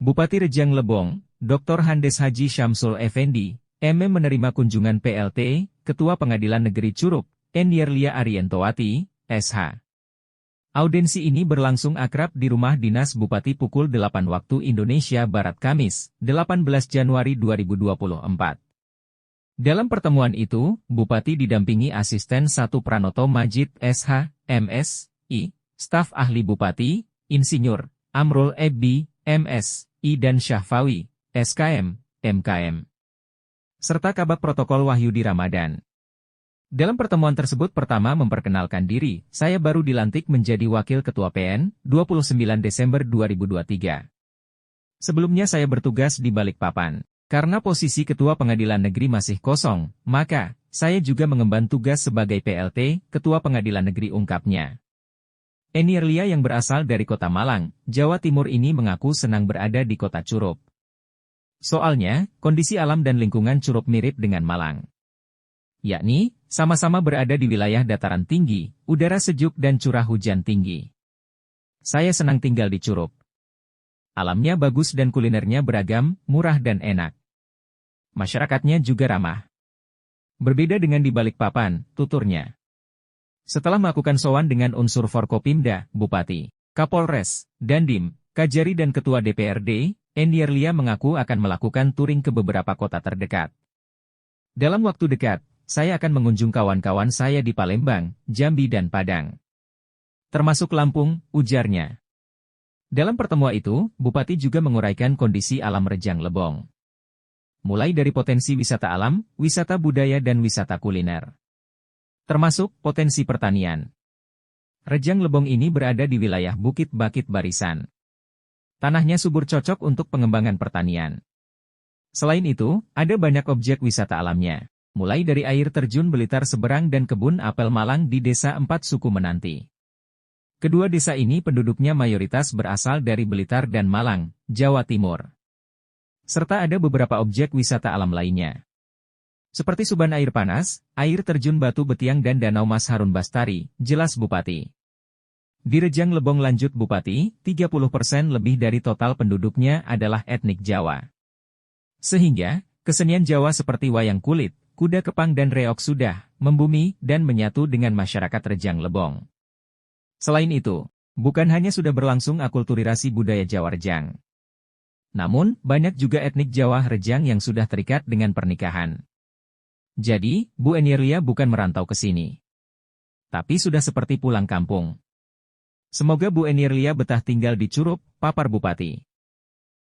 Bupati Rejang Lebong, Dr. Handes Haji Syamsul Effendi, MM menerima kunjungan PLT, Ketua Pengadilan Negeri Curup, Enierlia Arientowati, SH. Audensi ini berlangsung akrab di rumah dinas Bupati pukul 8 waktu Indonesia Barat Kamis, 18 Januari 2024. Dalam pertemuan itu, Bupati didampingi Asisten 1 Pranoto Majid SH, MS, I, Staf Ahli Bupati, Insinyur, Amrul Ebbi, MS, I dan Syahfawi, SKM, MKM. Serta Kabak Protokol Wahyudi Ramadan. Dalam pertemuan tersebut pertama memperkenalkan diri, saya baru dilantik menjadi Wakil Ketua PN, 29 Desember 2023. Sebelumnya saya bertugas di Balikpapan. Karena posisi Ketua Pengadilan Negeri masih kosong, maka saya juga mengemban tugas sebagai PLT, Ketua Pengadilan Negeri ungkapnya. Enierlia yang berasal dari kota Malang, Jawa Timur ini mengaku senang berada di kota Curup. Soalnya, kondisi alam dan lingkungan Curup mirip dengan Malang. Yakni, sama-sama berada di wilayah dataran tinggi, udara sejuk dan curah hujan tinggi. Saya senang tinggal di Curup. Alamnya bagus dan kulinernya beragam, murah dan enak. Masyarakatnya juga ramah. Berbeda dengan di Balikpapan, tuturnya. Setelah melakukan sowan dengan unsur Forkopimda, Bupati, Kapolres, Dandim, Kajari dan Ketua DPRD, Enierlia mengaku akan melakukan touring ke beberapa kota terdekat. Dalam waktu dekat, saya akan mengunjung kawan-kawan saya di Palembang, Jambi dan Padang. Termasuk Lampung, ujarnya. Dalam pertemuan itu, Bupati juga menguraikan kondisi alam Rejang Lebong. Mulai dari potensi wisata alam, wisata budaya dan wisata kuliner. Termasuk potensi pertanian. Rejang Lebong ini berada di wilayah Bukit Bakit Barisan. Tanahnya subur cocok untuk pengembangan pertanian. Selain itu, ada banyak objek wisata alamnya. Mulai dari air terjun Belitar Seberang dan kebun apel Malang di Desa Empat Suku Menanti. Kedua desa ini penduduknya mayoritas berasal dari Blitar dan Malang, Jawa Timur. Serta ada beberapa objek wisata alam lainnya. Seperti Suban Air Panas, air terjun Batu Betiang dan Danau Mas Harun Bastari, jelas Bupati. Di Rejang Lebong lanjut Bupati, 30% lebih dari total penduduknya adalah etnik Jawa. Sehingga, kesenian Jawa seperti wayang kulit, kuda kepang dan reog sudah membumi dan menyatu dengan masyarakat Rejang Lebong. Selain itu, bukan hanya sudah berlangsung akulturasi budaya Jawa Rejang. Namun, banyak juga etnik Jawa Rejang yang sudah terikat dengan pernikahan. Jadi, Bu Enierlia bukan merantau ke sini. Tapi sudah seperti pulang kampung. Semoga Bu Enierlia betah tinggal di Curup, papar Bupati.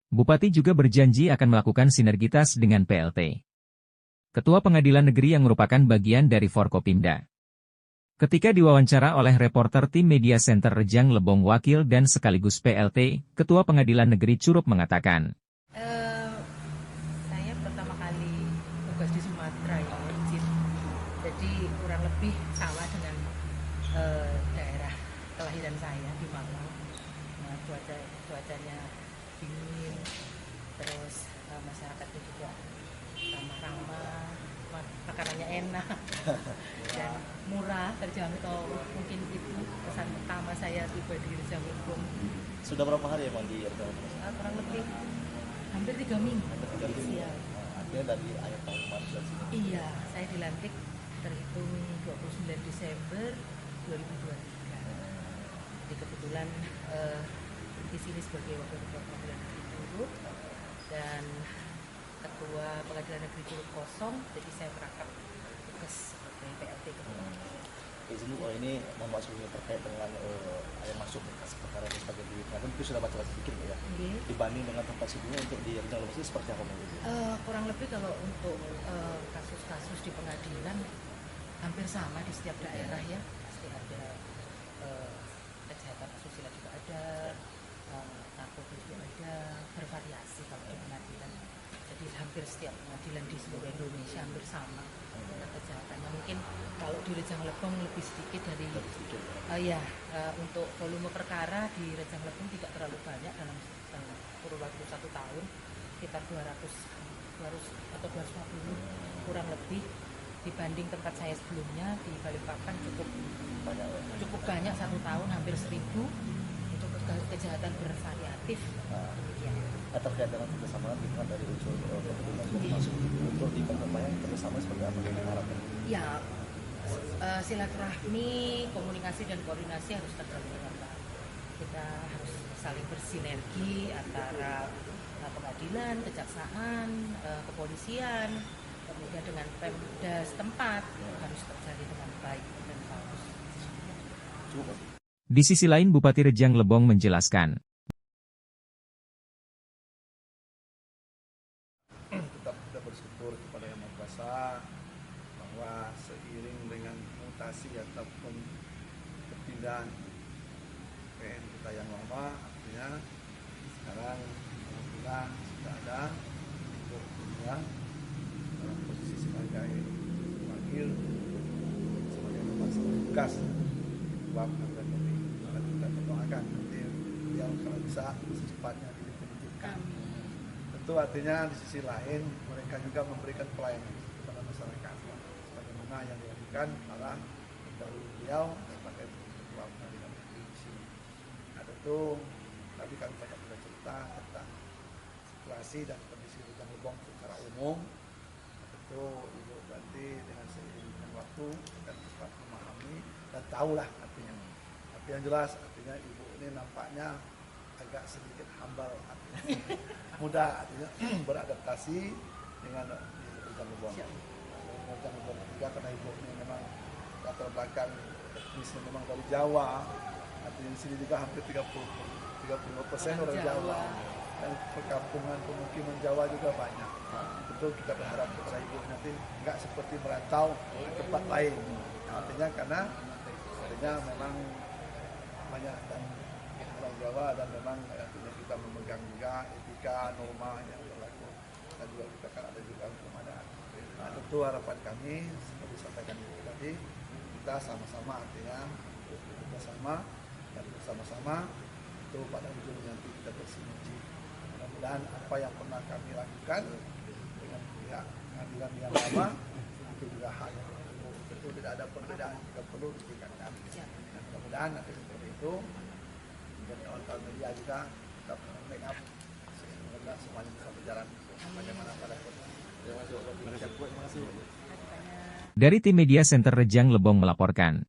Bupati juga berjanji akan melakukan sinergitas dengan PLT. Ketua Pengadilan Negeri yang merupakan bagian dari Forkopimda. Ketika diwawancara oleh reporter tim Media Center Rejang Lebong Wakil dan sekaligus PLT, Ketua Pengadilan Negeri Curup mengatakan, saya pertama kali tugas di Sumatera ya, jadi kurang lebih sama dengan daerah kelahiran saya di Malang. Nah, cuacanya dingin, terus masyarakatnya juga ramah-ramah, makanannya enak dan murah, terjangkau. Mungkin itu pesan pertama saya tiba di Rejang Lebong. Sudah berapa hari emang di Rejang Lebong? Kurang lebih hampir 3 minggu. Iya. Artinya dari akhir tahun kemarin sudah sini? Iya, saya dilantik terhitung 29 Desember 2023. Jadi kebetulan di sini sebagai Wakil Ketua Pengadilan Negeri Curup dan Ketua Pengadilan Negeri Curup kosong, jadi saya merangkap tugas sebagai PLT Ketua. Izin Bu, ini mohon maaf sebelumnya terkait dengan yang masuk berkas perkara dan sebagainya. Mungkin itu sudah baca sedikit ya. Dibanding dengan tempat sebelumnya untuk di Rejang Lebong ini seperti apa Bu? Kurang lebih kalau untuk kasus-kasus di pengadilan hampir sama di setiap daerah ya. Pasti ada kejahatan asusila juga ada, narkoba juga ada, bervariasi kalau di pengadilan. Jadi hampir setiap pengadilan di seluruh Indonesia hampir sama kejahatannya. Mungkin kalau di Rejang Lebong lebih sedikit dari untuk volume perkara di Rejang Lebong tidak terlalu banyak dalam kurun waktu 1 tahun, sekitar 200 atau 250 kurang lebih, dibanding tempat saya sebelumnya di Balikpapan cukup banyak 1 tahun hampir 1000. Untuk kejahatan bervariatif. Demikian. Terkait dengan kerjasama dukungan dari unsur kepentingan masuk untuk diperkembangkan kerjasama seperti apa yang diharapkan? Ya, silaturahmi, komunikasi dan koordinasi harus terjalin dengan baik. Kita harus saling bersinergi antara pengadilan, kejaksaan, kepolisian, kemudian dengan Pemda setempat harus terjalin dengan baik dan bagus. Di sisi lain Bupati Rejang Lebong menjelaskan, tetap kita bersyukur kepada Yang Maha Kuasa bahwa seiring dengan mutasi ataupun perpindahan PN kita yang lama, artinya sekarang alhamdulillah sudah ada untuk dia dalam posisi sebagai wakil, sebagai pelaksana tugas. Sebab akan kita berdoakan nanti beliau kalau bisa secepatnya dipendidikan. Tentu artinya di sisi lain mereka juga memberikan pelayanan kepada masyarakat sebagaimana yang dilakukan malah dari beliau sebagai ketua pengadilan negeri di sini. Nah tentu tadi kami banyak bercerita tentang situasi dan kondisi Rejang Lebong secara umum. Tentu Ibu berarti dengan seiring dengan waktu dan cepat memahami dan tahulah artinya. Tapi yang jelas artinya Ibu ini nampaknya agak sedikit humble artinya. Mudah artinya beradaptasi dengan Rejang Lebong. Rejang Lebong juga karena Ibu ini memang latar belakang etnisnya memang dari Jawa. Artinya di sini juga hampir 35% orang Jawa. Dan perkampungan pemukiman Jawa juga banyak. Tentu kita berharap kepada Ibu nanti nggak seperti merantau ke tempat lain. Artinya karena memang banyak dan orang Jawa dan memang artinya kita memegang juga etika norma yang berlaku dan juga kita kan ada juga hukum adat. Nah tentu harapan kami seperti disampaikan Ibu tadi kita sama-sama artinya bersama dan bersama-sama itu pada ujungnya nanti kita bersinergi. Mudah-mudahan apa yang pernah kami lakukan dengan pihak pengadilan yang lama itu juga hal yang tentu tidak ada perbedaan jika perlu ditingkatkan. Dan mudah-mudahan nanti seperti itu dan kawan-kawan media juga tetap make up semoga semuanya bisa berjalan bagaimana pada dari tim Media Center Rejang Lebong melaporkan.